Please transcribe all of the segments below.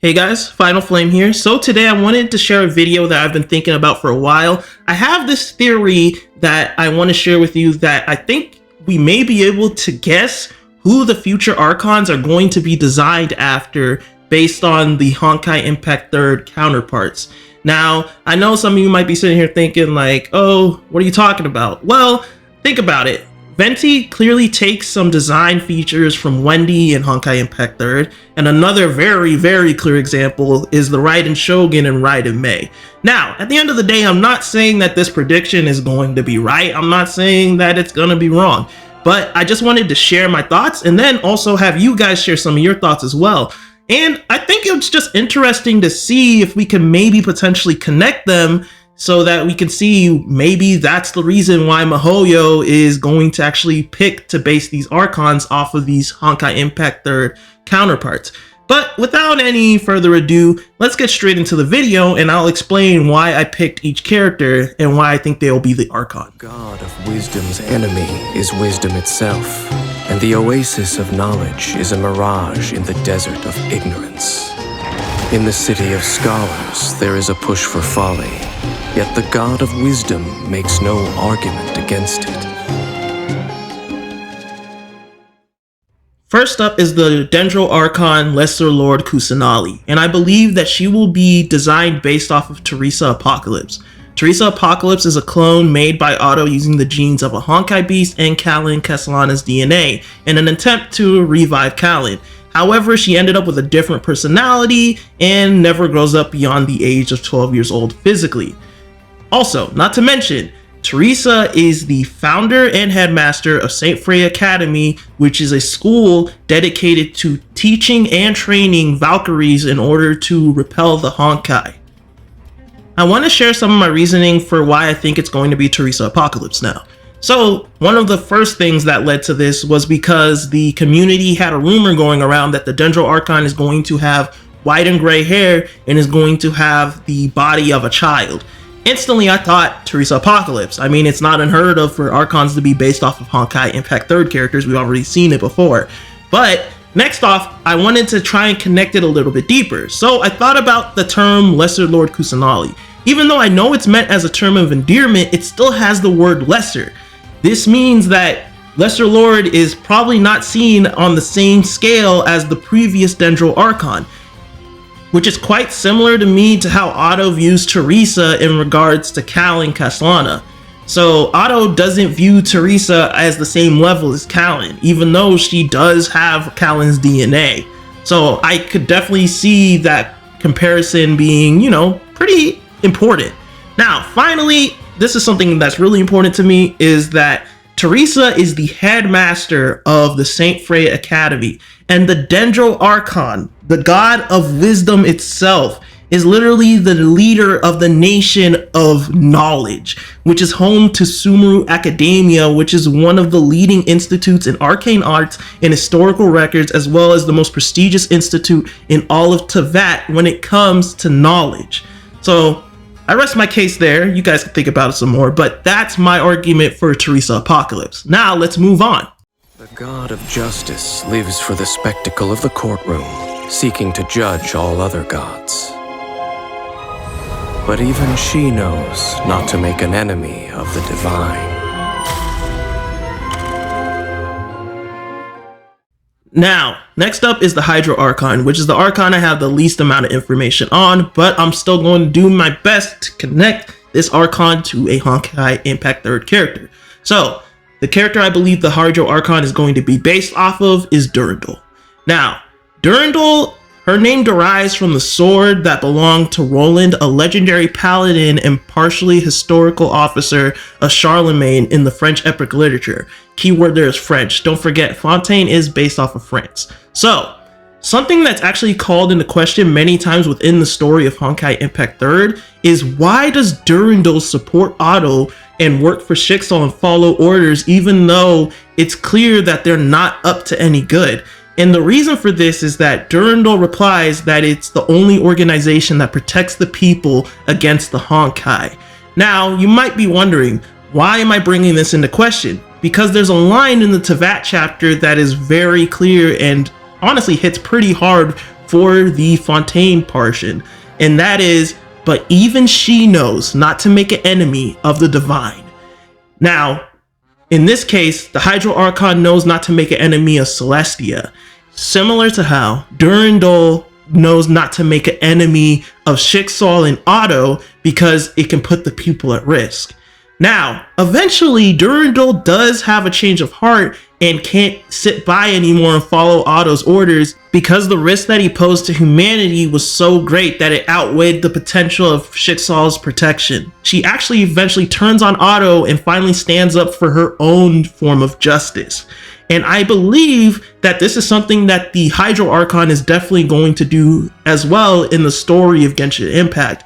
Hey guys, Final Flame here. So today I wanted to share a video that I've been thinking about for a while. I have this theory that I want to share with you that I think we may be able to guess who the future Archons are going to be designed after based on the Honkai Impact 3rd counterparts. Now, I know some of you might be sitting here thinking like, oh, what are you talking about? Well, think about it. Venti clearly takes some design features from Wendy in Honkai Impact 3rd, and another very clear example is the Raiden Shogun and Raiden Mei. Now, at the end of the day, I'm not saying that this prediction is going to be right, I'm not saying that it's going to be wrong, but I just wanted to share my thoughts and then also have you guys share some of your thoughts as well. And I think it's just interesting to see if we can maybe potentially connect them so that we can see maybe that's the reason why Mihoyo is going to actually pick to base these Archons off of these Honkai Impact 3rd counterparts. But without any further ado, let's get straight into the video and I'll explain why I picked each character and why I think they'll be the Archon. God of wisdom's enemy is wisdom itself, and the oasis of knowledge is a mirage in the desert of ignorance. In the city of scholars, there is a push for folly, yet the God of wisdom makes no argument against it. First up is the Dendro Archon Lesser Lord Kusanali, and I believe that she will be designed based off of Teresa Apocalypse. Teresa Apocalypse is a clone made by Otto using the genes of a Honkai beast and Kallen Castellana's DNA in an attempt to revive Kallen. However, she ended up with a different personality and never grows up beyond the age of 12 years old physically. Also, not to mention, Teresa is the founder and headmaster of St. Frey Academy, which is a school dedicated to teaching and training Valkyries in order to repel the Honkai. I want to share some of my reasoning for why I think it's going to be Teresa Apocalypse now. So, one of the first things that led to this was because the community had a rumor going around that the Dendro Archon is going to have white and gray hair and is going to have the body of a child. Instantly, I thought Teresa Apocalypse. I mean, it's not unheard of for Archons to be based off of Honkai Impact 3rd characters. We've already seen it before. But next off, I wanted to try and connect it a little bit deeper. So I thought about the term Lesser Lord Kusanali. Even though I know it's meant as a term of endearment, it still has the word lesser. This means that Lesser Lord is probably not seen on the same scale as the previous Dendro Archon, which is quite similar to me to how Otto views Teresa in regards to Kallen Castellana. So Otto doesn't view Teresa as the same level as Kallen, even though she does have Kallen's DNA. So I could definitely see that comparison being, pretty important. Now, finally, this is something that's really important to me, is that Teresa is the headmaster of the St. Frey Academy, and the Dendro Archon, the god of wisdom itself, is literally the leader of the nation of knowledge, which is home to Sumeru Academia, which is one of the leading institutes in arcane arts and historical records, as well as the most prestigious institute in all of Teyvat when it comes to knowledge. So I rest my case there. You guys can think about it some more, but that's my argument for Teresa Apocalypse. Now let's move on. The God of justice lives for the spectacle of the courtroom, seeking to judge all other gods. But even she knows not to make an enemy of the divine. Now, next up is the Hydro Archon, which is the Archon I have the least amount of information on, but I'm still going to do my best to connect this Archon to a Honkai Impact 3rd character. So, the character I believe the Hydro Archon is going to be based off of is Durandal. Now, Durandal, her name derives from the sword that belonged to Roland, a legendary paladin and partially historical officer of Charlemagne in the French epic literature. Keyword there is French. Don't forget, Fontaine is based off of France. So, something that's actually called into question many times within the story of Honkai Impact 3rd is why does Durandal support Otto and work for Schicksal and follow orders even though it's clear that they're not up to any good? And the reason for this is that Durandal replies that it's the only organization that protects the people against the Honkai. Now, you might be wondering, why am I bringing this into question? Because there's a line in the Teyvat chapter that is very clear and honestly hits pretty hard for the Fontaine portion, and that is, but even she knows not to make an enemy of the divine. Now, in this case, the Hydro Archon knows not to make an enemy of Celestia, similar to how Durandal knows not to make an enemy of Schicksal and Otto because it can put the people at risk. Now, eventually, Durandal does have a change of heart and can't sit by anymore and follow Otto's orders because the risk that he posed to humanity was so great that it outweighed the potential of Schicksal's protection. She actually eventually turns on Otto and finally stands up for her own form of justice. And I believe that this is something that the Hydro Archon is definitely going to do as well in the story of Genshin Impact.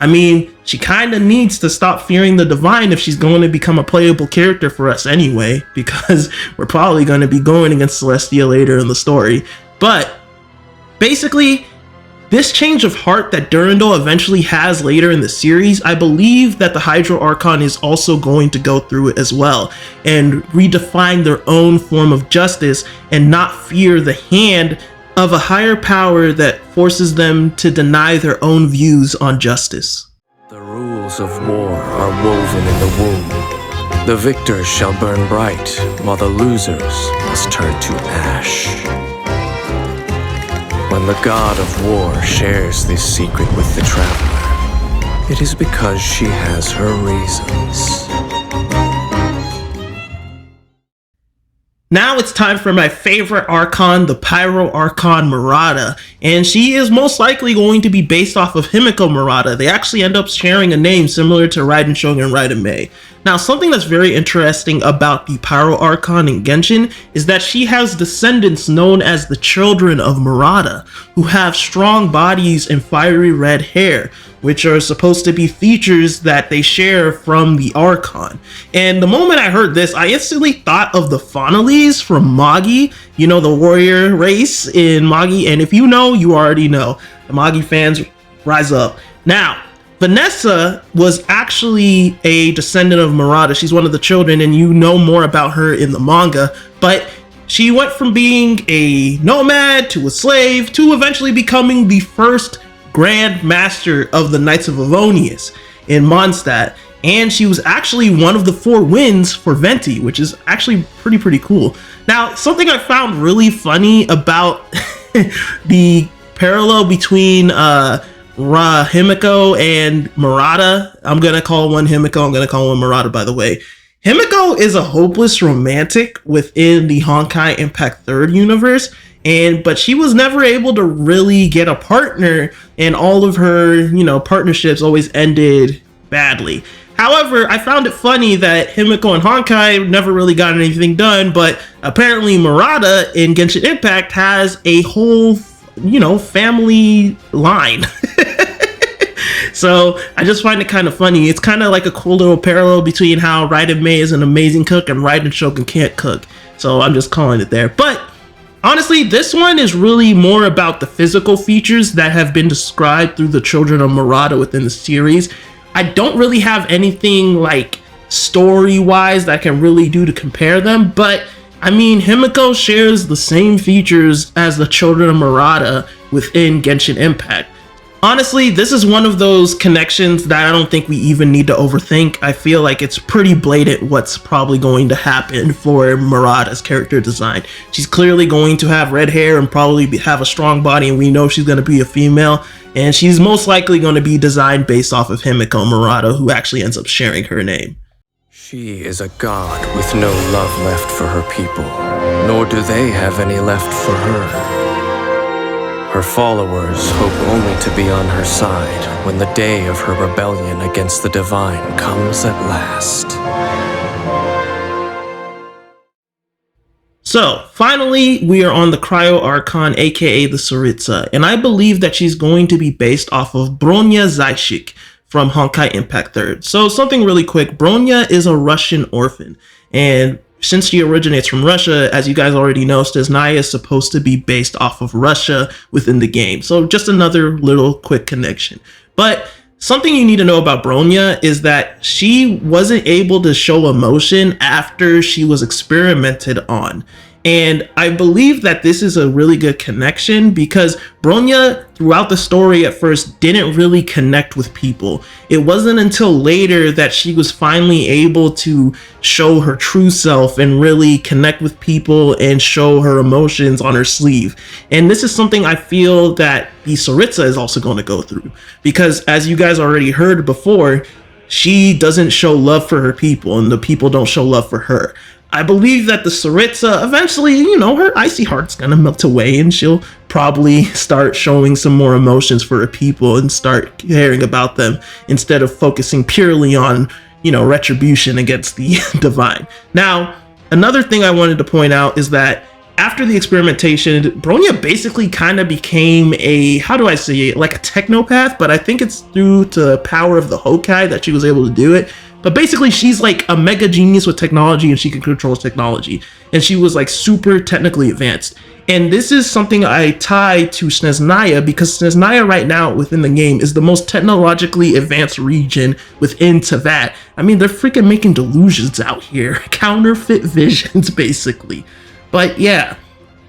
I mean, she kind of needs to stop fearing the divine if she's going to become a playable character for us anyway, because we're probably going to be going against Celestia later in the story. But basically, this change of heart that Durandal eventually has later in the series, I believe that the Hydro Archon is also going to go through it as well and redefine their own form of justice and not fear the hand of a higher power that forces them to deny their own views on justice. The rules of war are woven in the womb. The victors shall burn bright, while the losers must turn to ash. When the god of war shares this secret with the traveler, it is because she has her reasons. Now it's time for my favorite Archon, the Pyro Archon Murata, and she is most likely going to be based off of Himiko Murata. They actually end up sharing a name similar to Raiden Shogun Raiden Mei. Now, something that's very interesting about the Pyro Archon in Genshin is that she has descendants known as the Children of Murata, who have strong bodies and fiery red hair, which are supposed to be features that they share from the Archon. And the moment I heard this, I instantly thought of the Fonalees from Magi, you know, the warrior race in Magi, and if you know, you already know. The Magi fans, rise up. Now, Vanessa was actually a descendant of Murata. She's one of the children, and you know more about her in the manga, but she went from being a nomad to a slave to eventually becoming the first Grand Master of the Knights of Avonius in Mondstadt, and she was actually one of the 4 winds for Venti, which is actually pretty cool. Now, something I found really funny about the parallel between Himiko and Murata, I'm gonna call one Himiko, I'm gonna call one Murata, by the way. Himiko is a hopeless romantic within the Honkai Impact 3rd universe, but she was never able to really get a partner, and all of her, partnerships always ended badly. However, I found it funny that Himiko and Honkai never really got anything done, but apparently Murata in Genshin Impact has a whole, family line. So I just find it kind of funny. It's kind of like a cool little parallel between how Raiden Mei is an amazing cook and Raiden Shogun can't cook. So I'm just calling it there. But honestly, this one is really more about the physical features that have been described through the Children of Murata within the series. I don't really have anything like story-wise that I can really do to compare them, but I mean, Himiko shares the same features as the Children of Murata within Genshin Impact. Honestly, this is one of those connections that I don't think we even need to overthink. I feel like it's pretty blatant what's probably going to happen for Murata's character design. She's clearly going to have red hair and probably have a strong body, and we know she's going to be a female, and she's most likely going to be designed based off of Himiko Murata, who actually ends up sharing her name. She is a god with no love left for her people, nor do they have any left for her. Her followers hope only to be on her side when the day of her rebellion against the divine comes at last. So, finally, we are on the Cryo Archon, aka the Tsaritsa, and I believe that she's going to be based off of Bronya Zaishik from Honkai Impact 3rd. So, something really quick, Bronya is a Russian orphan, and since she originates from Russia, as you guys already know, Stesnaya is supposed to be based off of Russia within the game. So just another little quick connection. But something you need to know about Bronya is that she wasn't able to show emotion after she was experimented on. And I believe that this is a really good connection because Bronya throughout the story at first didn't really connect with people. It wasn't until later that she was finally able to show her true self and really connect with people and show her emotions on her sleeve. And this is something I feel that the Tsaritsa is also going to go through, because as you guys already heard before, she doesn't show love for her people and the people don't show love for her. I believe that the Tsaritsa eventually, you know, her icy heart's gonna melt away and she'll probably start showing some more emotions for her people and start caring about them instead of focusing purely on, you know, retribution against the divine. Now, another thing I wanted to point out is that after the experimentation, Bronya basically kind of became a, how do I say it, like a technopath, but I think it's through the power of the Honkai that she was able to do it. But basically, she's like a mega genius with technology and she can control technology. And she was like super technically advanced. And this is something I tie to Snezhnaya because Snezhnaya right now within the game is the most technologically advanced region within Teyvat. I mean, they're freaking making delusions out here. Counterfeit visions, basically. But yeah,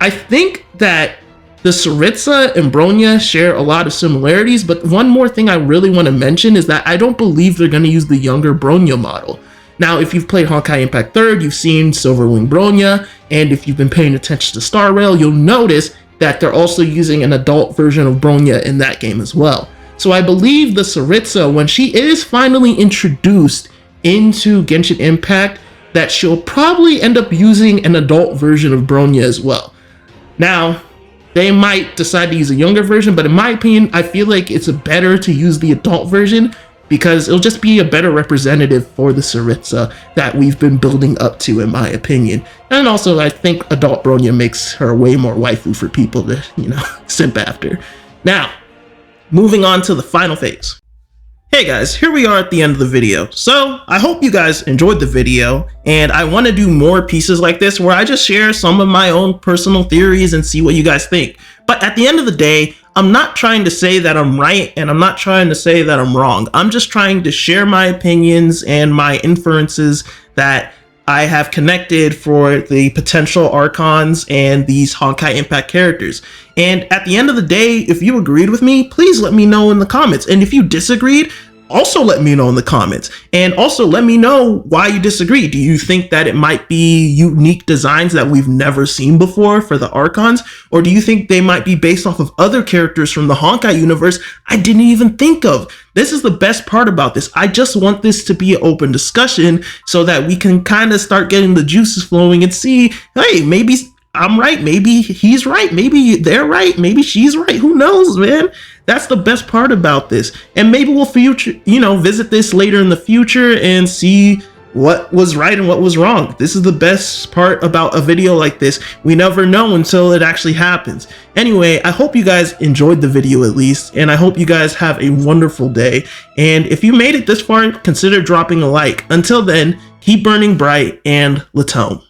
I think that the Tsaritsa and Bronya share a lot of similarities, but one more thing I really want to mention is that I don't believe they're going to use the younger Bronya model. Now, if you've played Honkai Impact 3rd, you've seen Silverwing Bronya, and if you've been paying attention to Star Rail, you'll notice that they're also using an adult version of Bronya in that game as well. So I believe the Tsaritsa, when she is finally introduced into Genshin Impact, that she'll probably end up using an adult version of Bronya as well. Now, they might decide to use a younger version, but in my opinion, I feel like it's better to use the adult version because it'll just be a better representative for the Tsaritsa that we've been building up to, in my opinion. And also, I think adult Bronya makes her way more waifu for people to, you know, simp after. Now, moving on to the final phase. Hey guys, here we are at the end of the video. So I hope you guys enjoyed the video, and I want to do more pieces like this where I just share some of my own personal theories and see what you guys think. But at the end of the day, I'm not trying to say that I'm right and I'm not trying to say that I'm wrong. I'm just trying to share my opinions and my inferences that I have connected for the potential Archons and these Honkai Impact characters. And at the end of the day, if you agreed with me, please let me know in the comments. And if you disagreed, also let me know in the comments. And also let me know why you disagree. Do you think that it might be unique designs that we've never seen before for the Archons? Or do you think they might be based off of other characters from the Honkai universe I didn't even think of? This is the best part about this. I just want this to be an open discussion so that we can kind of start getting the juices flowing and see, hey, maybe I'm right, maybe he's right, maybe they're right, maybe she's right, who knows, man? That's the best part about this. And maybe we'll visit this later in the future and see what was right and what was wrong. This is the best part about a video like this. We never know until it actually happens. Anyway, I hope you guys enjoyed the video at least, and I hope you guys have a wonderful day. And if you made it this far, consider dropping a like. Until then, keep burning bright and Latom.